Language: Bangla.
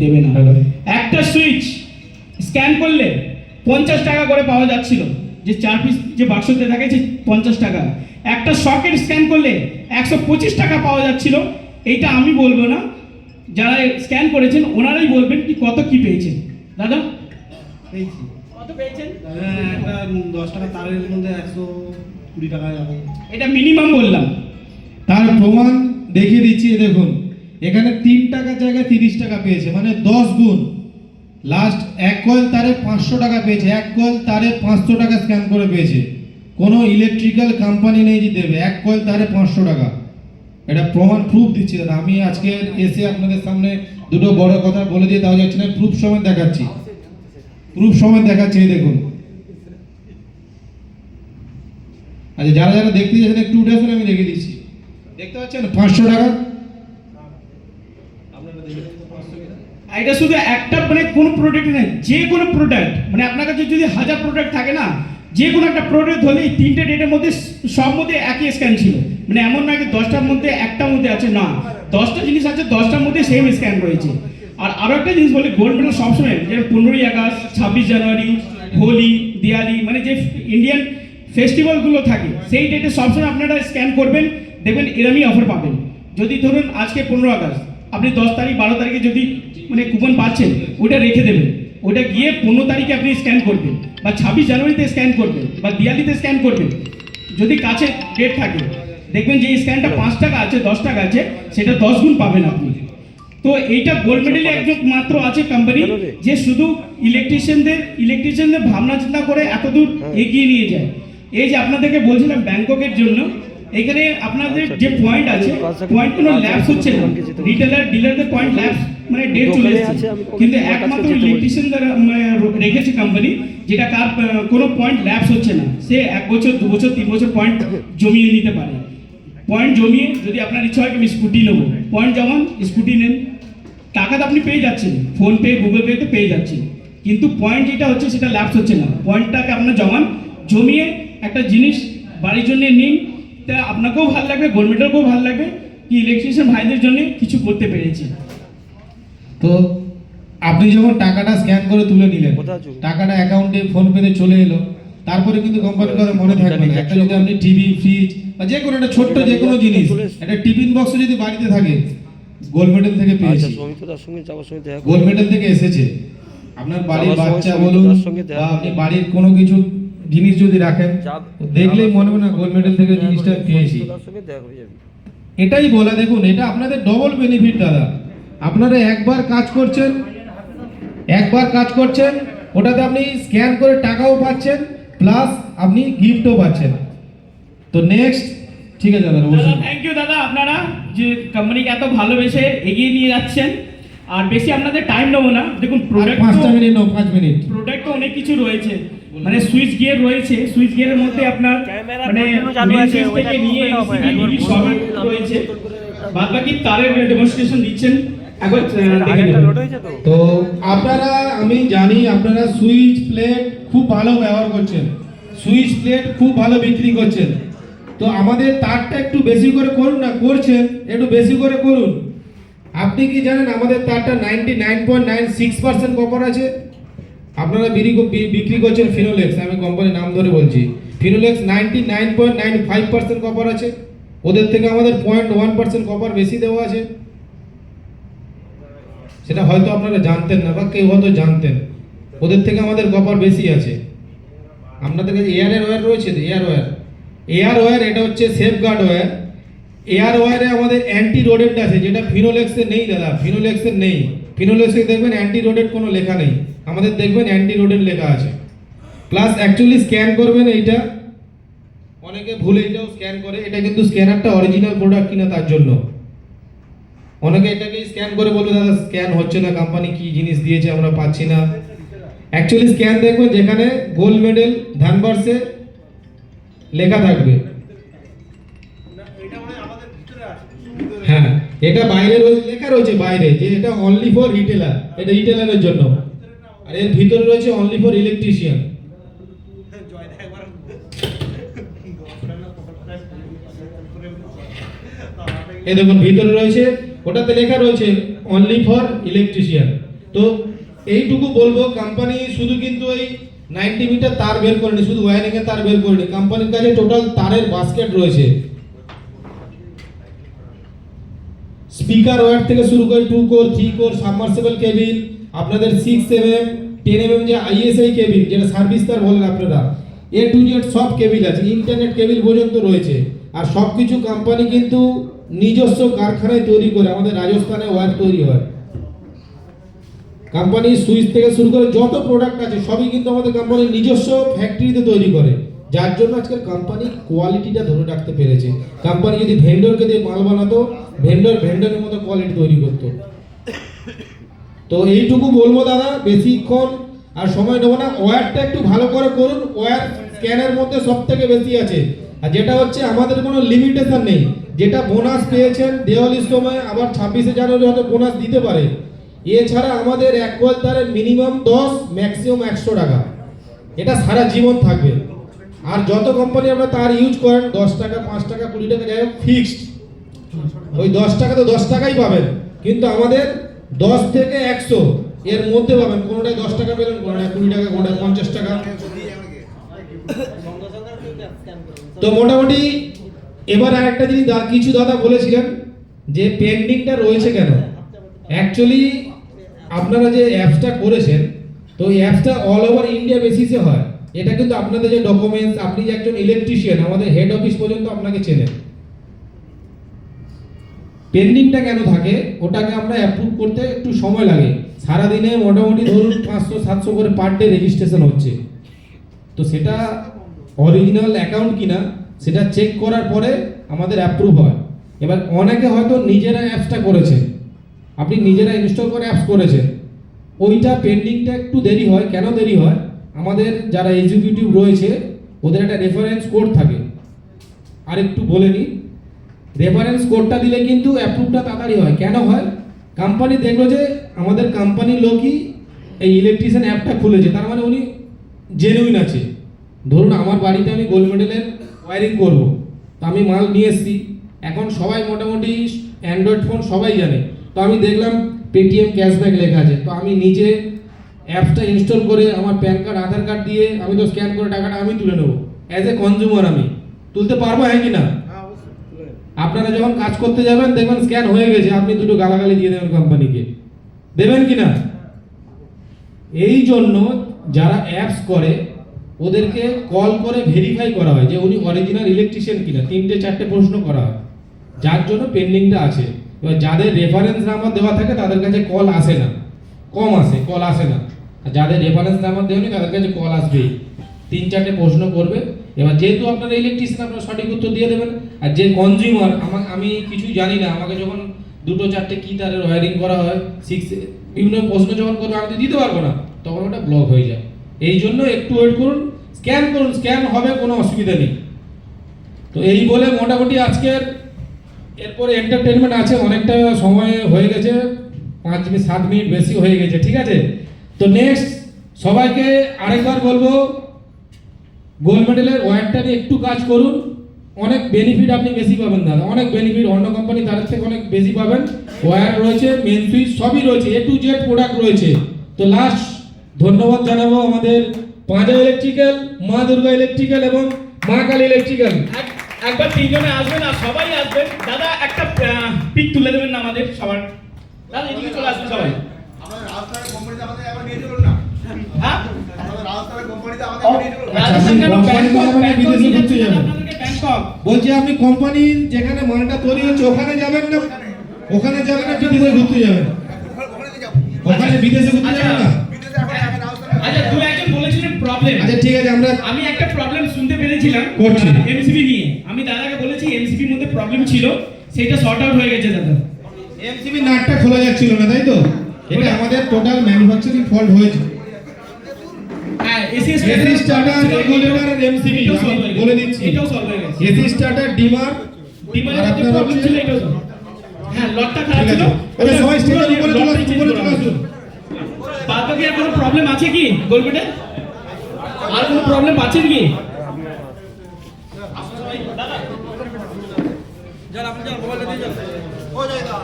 দেবে না। একটা সুইচ স্ক্যান করলে 50 টাকা করে পাওয়া যাচ্ছিল, যে 4 পিস যে বাক্সতে থাকে যে 50 টাকা। একটা সকেট স্ক্যান করলে 125 টাকা পাওয়া যাচ্ছিল। এইটা আমি বলবো না, যারা স্ক্যান করেছেন ওনারাই বলবেন কি কত কি পেয়েছেন। দাদা পেয়েছি। কত পেয়েছেন? একটা 10 টাকা তারের মধ্যে 120 টাকা এরকম। এটা মিনিমাম বললাম। তার প্রমাণ দেখিয়ে দিচ্ছি, দেখুন এখানে 3 টাকার জায়গায় 30 টাকা পেয়েছে, মানে 10 গুণ। লাস্ট এক কয়েল তারে 500 টাকা পেয়েছে, এক কয়েল তারে 500 টাকা স্ক্যান করে পেয়েছে। কোনো ইলেকট্রিক্যাল কোম্পানি নেই যে দেবে এক কয়েল তারে 500 টাকা। এটা প্রমাণ প্রুফ দিচ্ছি দাদা। আমি আজকে এসে আপনাদের সামনে দুটো বড় কথা বলে দিয়ে দেওয়া যাচ্ছে না, প্রুফ সমেত দেখাচ্ছি, প্রুফ সমেত দেখাচ্ছি। এই দেখুন। আচ্ছা, যারা যারা দেখতে যাচ্ছেন একটু উঠে আসুন, আমি দেখে দিচ্ছি। দেখতে পাচ্ছেন 500 টাকা। এটা শুধু একটা মানে কোনো প্রোডাক্ট নেই, যে কোনো প্রোডাক্ট, মানে আপনার কাছে যদি 1000 প্রোডাক্ট থাকে না, যে কোনো একটা প্রোডাক্ট হলে এই 3টে ডেটের মধ্যে সব মধ্যে একই স্ক্যান ছিল। মানে এমন নয় যে 10টার মধ্যে একটার মধ্যে আছে, না, 10টা জিনিস আছে, 10টার মধ্যে সেম স্ক্যান রয়েছে। আর আরও একটা জিনিস বলি, গোল্ড মেডেল সবসময় যেমন 15ই আগস্ট, 26 জানুয়ারি, হোলি, দিওয়ালি, মানে যে ইন্ডিয়ান ফেস্টিভ্যালগুলো থাকে সেই ডেটে সবসময় আপনারা স্ক্যান করবেন, দেখবেন এরমই অফার পাবেন। যদি ধরুন আজকে 15 আগস্ট, আপনি 10 তারিখ 12 তারিখে যদি মানে কুপন পাচ্ছেন, ওটা রেখে দেবেন, ওটা গিয়ে 15 তারিখে আপনি স্ক্যান করবেন, বা 26 জানুয়ারিতে স্ক্যান করবেন, বা দিওয়ালিতে স্ক্যান করবেন। যদি কাছে ডেট থাকে, দেখবেন যে স্ক্যানটা 5 টাকা আছে, 10 টাকা আছে, সেটা 10 গুণ পাবেন আপনি। তো এইটা গোল্ড মেডেলে একজন মাত্র আছে কোম্পানি যে শুধু ইলেকট্রিশিয়ানদের ভাবনা চিন্তা করে এত দূর এগিয়ে নিয়ে যায়। এই যে আপনাদেরকে বলছিলাম ব্যাংককের জন্য, এখানে আপনাদের যে পয়েন্ট আছে, পয়েন্ট কোনো ল্যাপস হচ্ছে না। ডিলারদের পয়েন্ট ল্যাপস মানে ডেট চলে এসেছে, কিন্তু একমাত্র ইলেকট্রিশিয়ান দ্বারা রেখেছে কোম্পানি, যেটা কার কোনো পয়েন্ট ল্যাপস হচ্ছে না। সে 1 বছর 2 বছর 3 বছর পয়েন্ট জমিয়ে নিতে পারে। পয়েন্ট জমিয়ে যদি আপনার ইচ্ছা হয় আমি স্কুটি নেবো, পয়েন্ট জমান স্কুটি নেন, টাকা তো আপনি পেয়ে যাচ্ছেন, ফোনপে গুগল পেতে পেয়ে যাচ্ছেন, কিন্তু পয়েন্ট যেটা হচ্ছে সেটা ল্যাপস হচ্ছে না। পয়েন্টটাকে আপনার জমিয়ে একটা জিনিস বাড়ির জন্য নিন, তা আপনাকেও ভালো লাগবে, গোল্ড মেডেলকেও ভালো লাগবে কি ইলেকট্রিশিয়ান ভাইদের জন্য কিছু করতে পেরেছি। তো আপনি যখন টাকাটা স্ক্যান করে তুলে নিলেন, টাকাটা অ্যাকাউন্টে ফোনপেতে চলে এলো, তারপরে কিন্তু কোম্পানির কথা মনে থাকবে না। একটা যদি আপনি টিভি, ফ্রিজ বা যে কোনো একটা ছোট্ট যে কোনো জিনিস, একটা টিফিন বক্স যদি বাড়িতে থাকে, গোল্ড মেডেল থেকে পেয়েছি, গোল্ড মেডেল থেকে এসেছে। আপনার বাড়ির বাচ্চা বলুন বা আপনি বাড়ির কোনো কিছু জিনিস যদি রাখেন, দেখলেই মনে হয় না গোল্ড মেডেল থেকে জিনিসটা পেয়েছি। এটাই বলা, দেখুন এটা আপনাদের ডবল বেনিফিট দাদা। আপনারা একবার কাজ করছেন, ওটাতে আপনি স্ক্যান করে টাকাও পাচ্ছেন, প্লাস আপনি গিফটও পাচ্ছেন। তো নেক্সট, ঠিক আছে দাদা, থ্যাংক ইউ দাদা, আপনারা যে কোম্পানিকে এত ভালোবেসে এগিয়ে নিয়ে যাচ্ছেন। আর বেশি আপনাদের টাইম নেবো না, দেখুন প্রোডাক্ট 5 মিনিট নাও, 5 মিনিট। প্রোডাক্ট তো অনেক কিছু রয়েছে, মানে সুইচ গিয়ার রয়েছে, সুইচ গিয়ারের মধ্যে আপনার মানে মেইন সুইচ থেকে নিয়ে এমসিবি সবই রয়েছে, বাদ বাকি তারের ডেমনস্ট্রেশন দিচ্ছেন একবার দেখে নেবেন। তো আপনারা, আমি জানি আপনারা সুইচ প্লেট খুব ভালো ব্যবহার করছেন, সুইচ প্লেট খুব ভালো বিক্রি করছেন। তো আমাদের তারটা একটু বেশি করে করুন না, করছেন একটু বেশি করে করুন। আপনি কি জানেন আমাদের তারটা 99.96% কপার আছে। আপনারা বিক্রি করছেন ফিনোলেক্স, আমি কোম্পানির নাম ধরে বলছি, ফিনোলেক্স 99.95% কপার আছে। ওদের থেকে আমাদের 0.1% কপার বেশি দেওয়া আছে। সেটা হয়তো আপনারা জানতেন না, বা কেউ হয়তো জানতেন, ওদের থেকে আমাদের কপার বেশি আছে। আপনাদের কাছে এয়ারের ওয়্যার রয়েছে, এয়ার ওয়্যার এটা হচ্ছে সেফগার্ড ওয়্যার। এয়ার ওয়্যারে আমাদের অ্যান্টি রোডেন্ট আছে, যেটা ফিনোলেক্সে নেই দাদা, ফিনোলেক্সে নেই। ফিনোলেক্সে দেখবেন অ্যান্টি রোডেন্ট কোনো লেখা নেই, আমাদের দেখবেন অ্যান্টি রোডেন্ট লেখা আছে। প্লাস অ্যাকচুয়ালি স্ক্যান করবেন এইটা, অনেকে ভুলে এটাও স্ক্যান করে, এটা কিন্তু স্ক্যানারটা অরিজিনাল প্রোডাক্ট কিনা তার জন্য। অনেকে এটাকে স্ক্যান করে বলবে দাদা স্ক্যান হচ্ছে না, কোম্পানি কি জিনিস দিয়েছে আমরা পাচ্ছি না। অ্যাকচুয়ালি স্ক্যান দেখবেন যেখানে গোল্ড মেডেল ধানবার্সে লেখা থাকবে। হ্যাঁ, এটা বাইরে লেখা রয়েছে, বাইরে যে এটা অনলি ফর রিটেলার, এটা রিটেলারের জন্য, আর এর ভিতরে রয়েছে অনলি ফর ইলেকট্রিশিয়ান। এই দেখুন ভিতরে রয়েছে, ওটাতে লেখা রয়েছে অনলি ফর ইলেকট্রিশিয়ান। তো এইটুকু বলবো, কোম্পানি শুধু কিন্তু এই 90 মিটার তার বের করেনি, শুধু ওয়্যারিং এর তার বের করেনি, কোম্পানির কাছে টোটাল তারের বাস্কেট রয়েছে। স্পিকার ওয়্যার থেকে শুরু করে 2 কোর 3 কোর সাবমার্সিবল কেবিল, আপনাদের 6 mm 10 mm যে আইএসআই কেবিল যেটা সার্ভিস তার বলেন আপনারা, A to Z সব কেবিল আছে, ইন্টারনেট কেবিল পর্যন্ত রয়েছে। আর সবকিছু কোম্পানি কিন্তু নিজস্ব কারখানায় তৈরি করে, আমাদের রাজস্থানে ওয়্যার তৈরি হয়। কোম্পানির সুইচ থেকে শুরু করে যত প্রোডাক্ট আছে সবই কিন্তু আমাদের কোম্পানির নিজস্ব ফ্যাক্টরিতে তৈরি করে, যার জন্য আজকের কোম্পানি কোয়ালিটিটা ধরে রাখতে পেরেছে। কোম্পানি যদি ভেন্ডরকে দিয়ে মাল বানাতো, ভেন্ডরের মতো কোয়ালিটি তৈরি করতো। তো এইটুকু বলবো দাদা, বেশিক্ষণ আর সময় নেবো না, ওয়্যারটা একটু ভালো করে করুন। ওয়্যার স্ক্যানের মধ্যে সব থেকে বেশি আছে, আর যেটা হচ্ছে আমাদের কোনো লিমিটেশন নেই, যেটা বোনাস পেয়েছেন দেওয়ালির সময়, আবার 26শে জানুয়ারি হয়তো বোনাস দিতে পারে। এছাড়া আমাদের এক কোয়াল তারের মিনিমাম 10 ম্যাক্সিমাম 100 টাকা, এটা সারা জীবন থাকবে। আর যত কোম্পানি আমরা তার ইউজ করেন 10 টাকা 5 টাকা 20 টাকা যাই হোক ফিক্সড, ওই 10 টাকা তো 10 টাকাই পাবেন, কিন্তু আমাদের 10 থেকে 100 এর মধ্যে পাবেন। কোনোটায় 10 টাকা পেলেন, কোনোটায় 20 টাকা, কোনোটায় 50 টাকা। তো মোটামুটি এবার আরেকটা জিনিস কিছু দাদা বলেছিলেন যে পেন্ডিংটা রয়েছে কেন। অ্যাকচুয়ালি আপনারা যে অ্যাপসটা করেছেন, তো এই অ্যাপসটা অল ওভার ইন্ডিয়া বেসিসে হয়। এটা কিন্তু আপনাদের যে ডকুমেন্টস, আপনি যে একজন ইলেকট্রিশিয়ান, আমাদের হেড অফিস পর্যন্ত আপনাকে চেনেন। পেন্ডিংটা কেন থাকে, ওটাকে আমরা অ্যাপ্রুভ করতে একটু সময় লাগে। সারাদিনে মোটামুটি ধরুন 500-700 করে পার ডে রেজিস্ট্রেশন হচ্ছে। তো সেটা অরিজিনাল অ্যাকাউন্ট কিনা সেটা চেক করার পরে আমাদের অ্যাপ্রুভ হয়। এবার অনেকে হয়তো নিজেরা অ্যাপসটা করেছে, আপনি নিজেরা ইনস্টল করে অ্যাপস করেছেন, ওইটা পেন্ডিংটা একটু দেরি হয়। কেন দেরি হয়, আমাদের যারা এক্সিকিউটিভ রয়েছে ওদের একটা রেফারেন্স কোড থাকে। আর একটু বলে নিই, রেফারেন্স কোডটা দিলে কিন্তু অ্যাপ্রুভটা তাড়াতাড়ি হয়। কেন হয়, কোম্পানি দেখলো যে আমাদের কোম্পানির লোকই এই ইলেকট্রিশিয়ান অ্যাপটা খুলেছে, তার মানে উনি জেনুইন আছে। ধরুন আমার বাড়িতে আমি গোল্ড মেডেলের ওয়্যারিং করব, তো আমি মাল নিয়ে এসেছি, এখন সবাই মোটামুটি অ্যান্ড্রয়েড ফোন সবাই জানে, তো আমি দেখলাম পেটিএম ক্যাশব্যাক লেখা আছে, তো আমি নিজে অ্যাপসটা ইনস্টল করে আমার প্যান কার্ড আধার কার্ড দিয়ে আমি তো স্ক্যান করে টাকাটা আমি তুলে নেবো। অ্যাজ এ কনজিউমার আমি তুলতে পারবো, হ্যাঁ কি না? আপনারা যখন কাজ করতে যাবেন দেখবেন স্ক্যান হয়ে গেছে, আপনি দুটো গালাগালি দিয়ে দেবেন কোম্পানিকে, দেবেন কি না? এই জন্য যারা অ্যাপস করে ওদেরকে কল করে ভেরিফাই করা হয় যে উনি অরিজিনাল ইলেকট্রিশিয়ান কিনা, 3-4টে প্রশ্ন করা হয়, যার জন্য পেন্ডিংটা আছে। এবার যাদের রেফারেন্স নাম্বার দেওয়া থাকে তাদের কাছে কল আসে না, কম আসে, কল আসে না। আর যাদের রেফারেন্স নাম্বার দেওয়া নেই তাদের কাছে কল আসবেই, 3-4টে প্রশ্ন করবে। এবার যেহেতু আপনারা ইলেকট্রিশিয়ান, আপনারা সঠিক উত্তর দিয়ে দেবেন। আর যে কনজিউমার, আমি কিছুই জানি না, আমাকে যখন 2-4টে কি তারের ওয়্যারিং করা হয়, বিভিন্ন প্রশ্ন যখন করবে আমি তো দিতে পারবো না, তখন ওটা ব্লক হয়ে যায়। এই জন্য একটু ওয়েট করুন, স্ক্যান করুন, স্ক্যান হবে, কোনো অসুবিধা নেই। তো এই বলে মোটামুটি আজকের এরপরে এন্টারটেনমেন্ট আছে, অনেকটা সময় হয়ে গেছে, 5-7 মিনিট বেশি হয়ে গেছে, ঠিক আছে? তো নেক্সট সবাইকে আরেকবার বলবো, গোল্ড মেডেলের ওয়্যারটা নিয়ে একটু কাজ করুন, অনেক বেনিফিট আপনি বেশি পাবেন দাদা, অনেক বেনিফিট অন্য কোম্পানি তার থেকে অনেক বেশি পাবেন। ওয়্যার রয়েছে, মেন সুইচ সবই রয়েছে, A to Z প্রোডাক্ট রয়েছে। তো লাস্ট ধন্যবাদ জানাবো আমাদের পাঁজা ইলেকট্রিক্যাল, মা দুর্গা ইলেকট্রিক্যাল এবং মা কালী ইলেকট্রিক্যাল। একবার তিনজনে আসবেন, আর সবাই আসবেন। দাদা একটা পিক তুলে দেবেন না আমাদের সবার, দাদা এদিকে চলে আসবেন সবাই। আমাদের রাজস্থানের কোম্পানিতে আমাদের একবার নিয়ে চলুন না। হ্যাঁ, আমাদের রাজস্থানের কোম্পানিতে আমাদের একবার নিয়ে চলুন না। রাজস্থান কেন? কোম্পানি বিদেশে ঘুরতে যাবেন। ব্যাংকক। বলছি আপনি কোম্পানির যেখানে মালটা তৈরি হচ্ছে ওখানে যাবেন না, ওখানে যাবেন না বিদেশে ঘুরতে যাবেন? ওখানে যাবো। ওখানে বিদেশে ঘুরতে যাবেন না? বিদেশে এখন আমি রাজস্থানে আচ্ছা, দু একজন বলেছিলেন প্রবলেম। আচ্ছা ঠিক আছে, আমরা আমি একটা প্রবলেম শুনতে পেরেছিলাম করছি। এমসিবি নিয়ে। আমি দাদাকে বলেছি এমসিবির মধ্যে প্রবলেম ছিল, সেটা সর্ট আউট হয়ে গেছে দাদা। এমসিবি নাটটা খোলা যাচ্ছিল না, তাই তো? এটা আমাদের টোটাল ম্যানুফ্যাকচারিং ফল্ট হয়েছে। হ্যাঁ, এসি এসি স্টার্টার, রেগুলেটর আর এমসিবি আমি বলে দিচ্ছি। এটাও সলভ হয়ে গেছে। এসি স্টার্টার, ডিমার ডিমারের আর যে আপনার প্রবলেম হচ্ছে- ছিল এটাও solve। হ্যাঁ, লটটা খারাপ ঠিক ছিল। আছে। আচ্ছা সবাই স্টেজের উপরে চলে আসুন, উপরে চলে আসুন। বাদ বাকি আর কোনো প্রবলেম আছে কি গোলবেটে? আর কোনো প্রবলেম আছে কি? ও যাই দা।